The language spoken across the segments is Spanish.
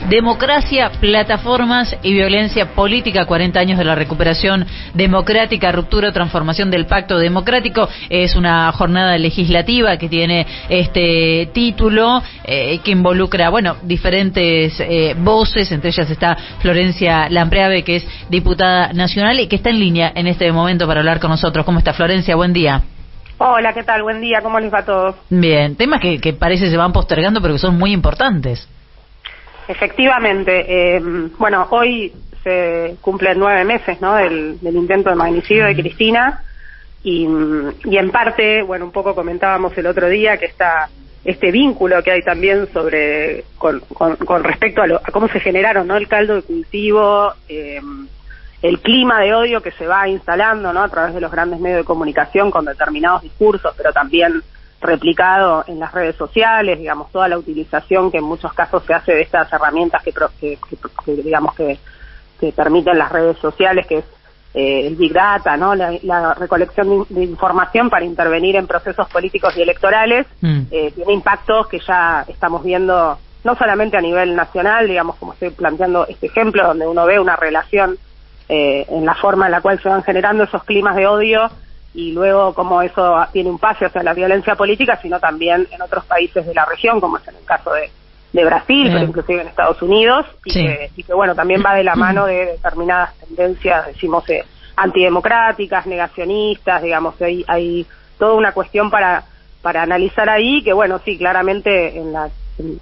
Democracia, plataformas y violencia política, 40 años de la recuperación democrática, ruptura o transformación del pacto democrático. Es una jornada legislativa que tiene este título, que involucra, diferentes voces. Entre ellas está Florencia Lampreave, que es diputada nacional y que está en línea en este momento para hablar con nosotros. ¿Cómo está, Florencia? Buen día. Hola, ¿qué tal? Buen día, ¿cómo les va a todos? Bien, temas que parece se van postergando, pero que son muy importantes. Efectivamente, hoy se cumplen 9 meses, ¿no?, del intento de magnicidio de Cristina, y en parte, un poco comentábamos el otro día que está este vínculo que hay también con respecto a cómo se generaron, ¿no?, el caldo de cultivo, el clima de odio que se va instalando, ¿no?, a través de los grandes medios de comunicación con determinados discursos, pero también replicado en las redes sociales, toda la utilización que en muchos casos se hace de estas herramientas que permiten las redes sociales, que es el Big Data, ¿no?, la recolección de información para intervenir en procesos políticos y electorales. Tiene impactos que ya estamos viendo no solamente a nivel nacional, como estoy planteando este ejemplo, donde uno ve una relación en la forma en la cual se van generando esos climas de odio y luego cómo eso tiene un pase hacia la violencia política, sino también en otros países de la región, como es en el caso de Brasil, pero inclusive en Estados Unidos, y que también va de la mano de determinadas tendencias, antidemocráticas, negacionistas, hay toda una cuestión para analizar ahí, que claramente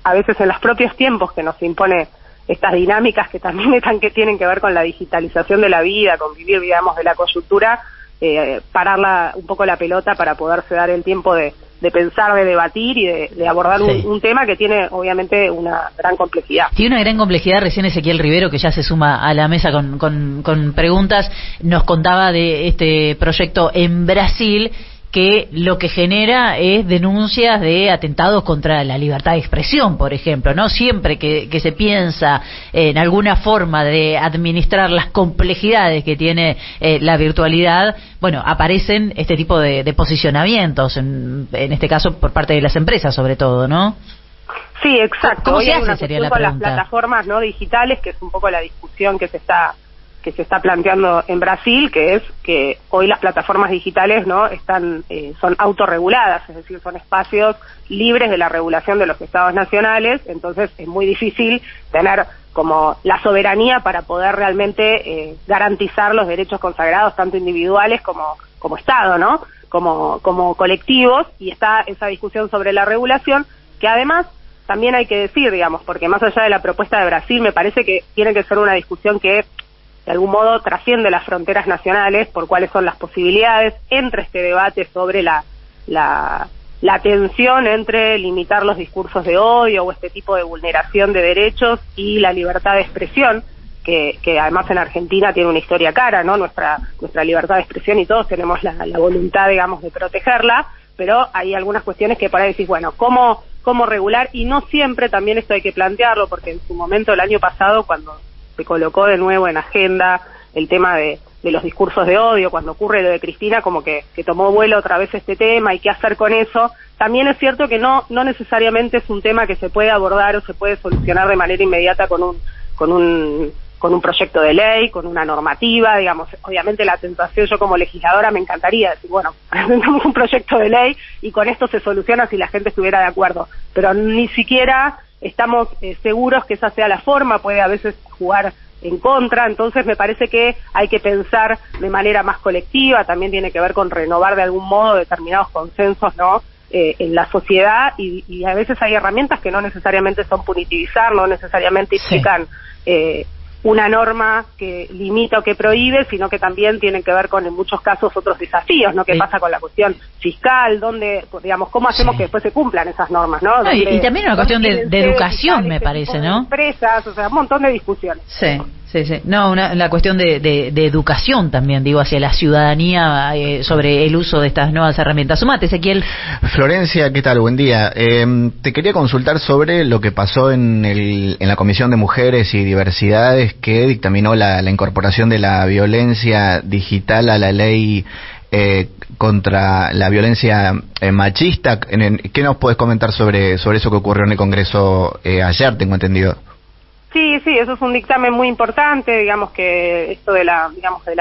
a veces en los propios tiempos que nos impone estas dinámicas que también que tienen que ver con la digitalización de la vida, con vivir, de la coyuntura, parar un poco la pelota para poderse dar el tiempo de pensar, de debatir y de abordar un tema que tiene obviamente una gran complejidad. Tiene una gran complejidad. Recién Ezequiel Rivero, que ya se suma a la mesa con preguntas, nos contaba de este proyecto en Brasil, que lo que genera es denuncias de atentados contra la libertad de expresión, por ejemplo, ¿no? Siempre que se piensa en alguna forma de administrar las complejidades que tiene la virtualidad, aparecen este tipo de posicionamientos, en este caso por parte de las empresas sobre todo, ¿no? Sí, exacto. ¿Cómo se hace? Hay una Sería la con pregunta. las plataformas no digitales, que es un poco la discusión que se está planteando en Brasil, que es que hoy las plataformas digitales no son autorreguladas, es decir, son espacios libres de la regulación de los estados nacionales. Entonces es muy difícil tener como la soberanía para poder realmente garantizar los derechos consagrados, tanto individuales como Estado, ¿no?, como colectivos, y está esa discusión sobre la regulación, que además también hay que decir, porque más allá de la propuesta de Brasil, me parece que tiene que ser una discusión que de algún modo trasciende las fronteras nacionales, por cuáles son las posibilidades entre este debate sobre la tensión entre limitar los discursos de odio o este tipo de vulneración de derechos y la libertad de expresión, que además en Argentina tiene una historia cara, ¿no?, nuestra libertad de expresión, y todos tenemos la voluntad, de protegerla, pero hay algunas cuestiones que para decir, ¿cómo regular? Y no siempre, también esto hay que plantearlo, porque en su momento, el año pasado, cuando se colocó de nuevo en agenda el tema de los discursos de odio, cuando ocurre lo de Cristina, como que tomó vuelo otra vez este tema y qué hacer con eso. También es cierto que no necesariamente es un tema que se puede abordar o se puede solucionar de manera inmediata con un proyecto de ley, con una normativa, obviamente la tentación, yo como legisladora me encantaría decir, presentamos un proyecto de ley y con esto se soluciona si la gente estuviera de acuerdo, pero ni siquiera estamos seguros que esa sea la forma, puede a veces jugar en contra. Entonces me parece que hay que pensar de manera más colectiva, también tiene que ver con renovar de algún modo determinados consensos, ¿no?, en la sociedad, y a veces hay herramientas que no necesariamente son punitivizar, no necesariamente implican una norma que limita o que prohíbe, sino que también tienen que ver con, en muchos casos, otros desafíos, ¿no?, que pasa con la cuestión fiscal, cómo hacemos que después se cumplan esas normas, ¿no? Y también una cuestión de educación, me parece, ¿no? Empresas, un montón de discusiones. Sí. No, la cuestión de educación también, hacia la ciudadanía sobre el uso de estas nuevas herramientas. Sumate, Ezequiel. Florencia, ¿qué tal? Buen día. Te quería consultar sobre lo que pasó en la Comisión de Mujeres y Diversidades, que dictaminó la incorporación de la violencia digital a la ley contra la violencia machista. ¿Qué nos puedes comentar sobre eso que ocurrió en el Congreso ayer, tengo entendido? Sí, eso es un dictamen muy importante, digamos que esto de la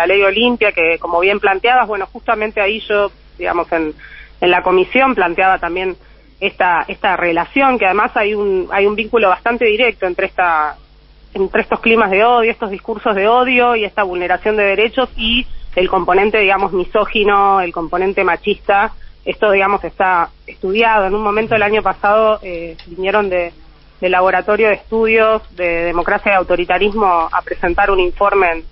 ley Olimpia, que como bien planteabas, bueno, justamente ahí yo, digamos, en la comisión planteaba también esta relación, que además hay un vínculo bastante directo entre estos climas de odio, estos discursos de odio y esta vulneración de derechos y el componente, digamos, misógino, el componente machista. Esto, digamos, está estudiado. En un momento el año pasado vinieron del Laboratorio de Estudios de Democracia y Autoritarismo a presentar un informe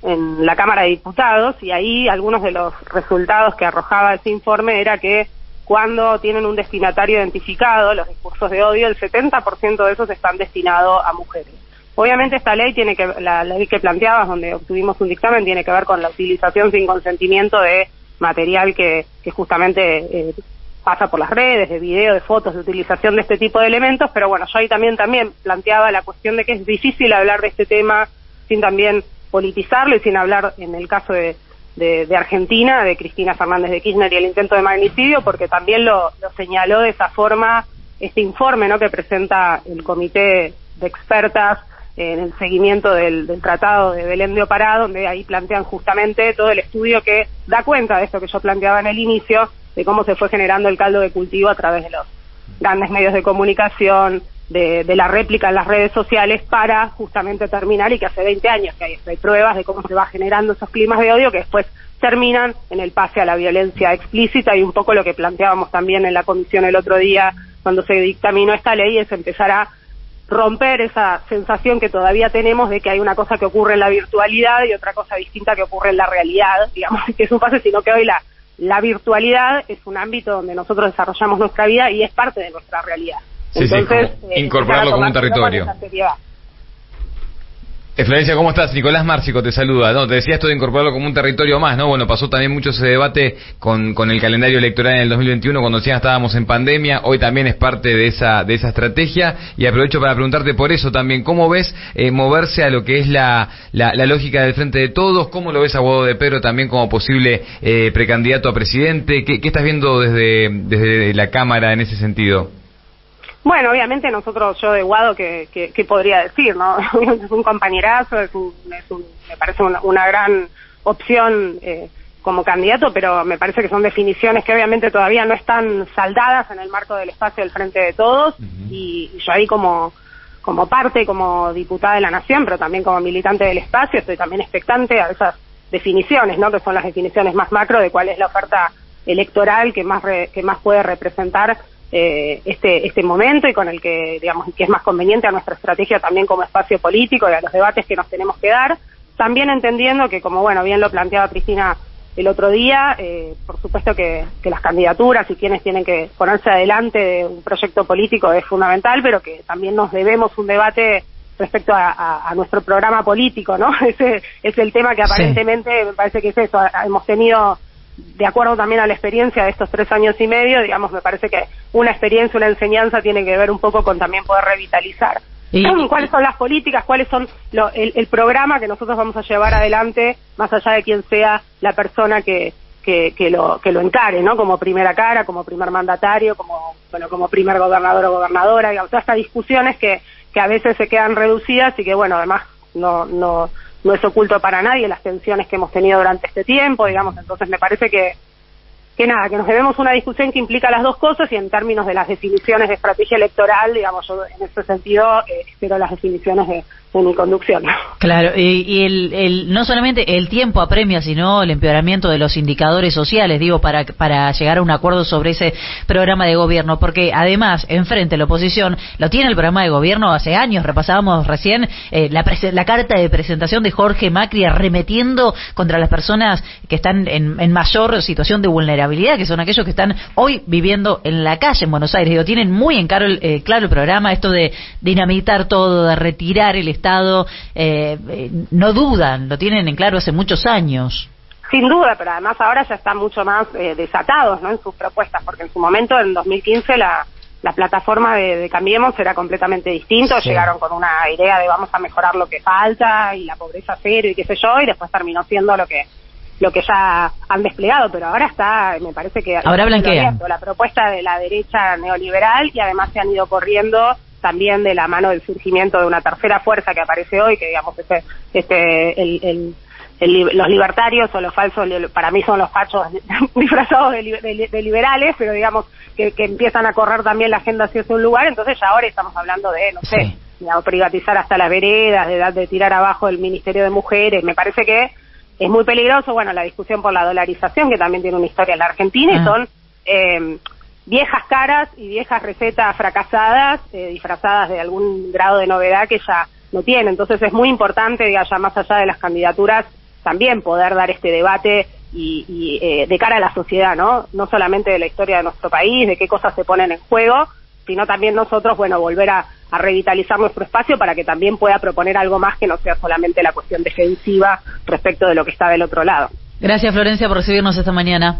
en la Cámara de Diputados, y ahí algunos de los resultados que arrojaba ese informe era que cuando tienen un destinatario identificado, los discursos de odio, el 70% de esos están destinados a mujeres. Obviamente esta ley la ley que planteabas, donde obtuvimos un dictamen, tiene que ver con la utilización sin consentimiento de material que justamente pasa por las redes, de video, de fotos, de utilización de este tipo de elementos, pero bueno, yo ahí también planteaba la cuestión de que es difícil hablar de este tema sin también politizarlo y sin hablar, en el caso de Argentina, de Cristina Fernández de Kirchner y el intento de magnicidio, porque también lo señaló de esa forma este informe, ¿no?, que presenta el comité de expertas en el seguimiento del Tratado de Belén de Opará, donde ahí plantean justamente todo el estudio que da cuenta de esto que yo planteaba en el inicio, de cómo se fue generando el caldo de cultivo a través de los grandes medios de comunicación, de la réplica en las redes sociales, para justamente terminar, y que hace 20 años que hay pruebas de cómo se va generando esos climas de odio que después terminan en el pase a la violencia explícita, y un poco lo que planteábamos también en la comisión el otro día cuando se dictaminó esta ley es empezar a romper esa sensación que todavía tenemos de que hay una cosa que ocurre en la virtualidad y otra cosa distinta que ocurre en la realidad, digamos, que es un pase, sino que hoy la virtualidad es un ámbito donde nosotros desarrollamos nuestra vida y es parte de nuestra realidad. Sí, entonces, incorporarlo como un territorio. Florencia, ¿cómo estás? Nicolás Márcico te saluda. No, te decía esto de incorporarlo como un territorio más, ¿no? Bueno, pasó también mucho ese debate con el calendario electoral en el 2021, cuando ya estábamos en pandemia. Hoy también es parte de esa estrategia, y aprovecho para preguntarte por eso también. ¿Cómo ves moverse a lo que es la lógica del Frente de Todos? ¿Cómo lo ves a Guado de Pedro también como posible precandidato a presidente? ¿Qué estás viendo desde la Cámara en ese sentido? Bueno, obviamente yo de Guado, ¿qué podría decir, no? Es un compañerazo, me parece una gran opción como candidato, pero me parece que son definiciones que obviamente todavía no están saldadas en el marco del espacio del Frente de Todos, y yo ahí como parte, como diputada de la Nación, pero también como militante del espacio, estoy también expectante a esas definiciones, ¿no?, que son las definiciones más macro de cuál es la oferta electoral que más puede representar este momento, y con el que, digamos, que es más conveniente a nuestra estrategia también como espacio político y a los debates que nos tenemos que dar, también entendiendo que, como bueno, bien lo planteaba Cristina el otro día, por supuesto que las candidaturas y quienes tienen que ponerse adelante de un proyecto político es fundamental, pero que también nos debemos un debate respecto a nuestro programa político, ¿no? Ese es el tema que aparentemente me parece que es eso. Hemos tenido, de acuerdo también a la experiencia de estos 3 años y medio, digamos, me parece que una experiencia, una enseñanza tiene que ver un poco con también poder revitalizar cuáles son las políticas, cuáles son el programa que nosotros vamos a llevar adelante, más allá de quién sea la persona que lo encare, ¿no? Como primera cara, como primer mandatario, como primer gobernador o gobernadora, digamos, todas estas discusiones que a veces se quedan reducidas y que, bueno, además no es oculto para nadie las tensiones que hemos tenido durante este tiempo, digamos. Entonces me parece que nos debemos una discusión que implica las dos cosas, y en términos de las definiciones de estrategia electoral, digamos, yo en ese sentido espero las definiciones de mi conducción. Claro, y no solamente el tiempo apremia, sino el empeoramiento de los indicadores sociales, digo, para llegar a un acuerdo sobre ese programa de gobierno, porque además, enfrente la oposición lo tiene el programa de gobierno hace años. Repasábamos recién la carta de presentación de Jorge Macri arremetiendo contra las personas que están en mayor situación de vulnerabilidad, que son aquellos que están hoy viviendo en la calle en Buenos Aires. Digo, tienen muy en claro el programa, esto de dinamitar todo, de retirar el Estado, no dudan, lo tienen en claro hace muchos años. Sin duda, pero además ahora ya están mucho más desatados, ¿no?, en sus propuestas, porque en su momento, en 2015, la plataforma de Cambiemos era completamente distinto. Sí. Llegaron con una idea de vamos a mejorar lo que falta y la pobreza cero y qué sé yo, y después terminó siendo lo que ya han desplegado, pero ahora me parece que ahora blanquean la propuesta de la derecha neoliberal, y además se han ido corriendo también de la mano del surgimiento de una tercera fuerza que aparece hoy, que digamos los libertarios o los falsos, para mí son los fachos disfrazados de liberales, pero digamos que empiezan a correr también la agenda hacia ese lugar. Entonces ya ahora estamos hablando de, no sé, digamos, privatizar hasta las veredas, de tirar abajo el Ministerio de Mujeres. Me parece que es muy peligroso. Bueno, la discusión por la dolarización, que también tiene una historia en la Argentina, y son viejas caras y viejas recetas fracasadas, disfrazadas de algún grado de novedad que ya no tiene. Entonces es muy importante, digamos, ya más allá de las candidaturas, también poder dar este debate y de cara a la sociedad, ¿no? No solamente de la historia de nuestro país, de qué cosas se ponen en juego, sino también nosotros, bueno, volver a revitalizar nuestro espacio para que también pueda proponer algo más que no sea solamente la cuestión defensiva respecto de lo que está del otro lado. Gracias, Florencia, por recibirnos esta mañana.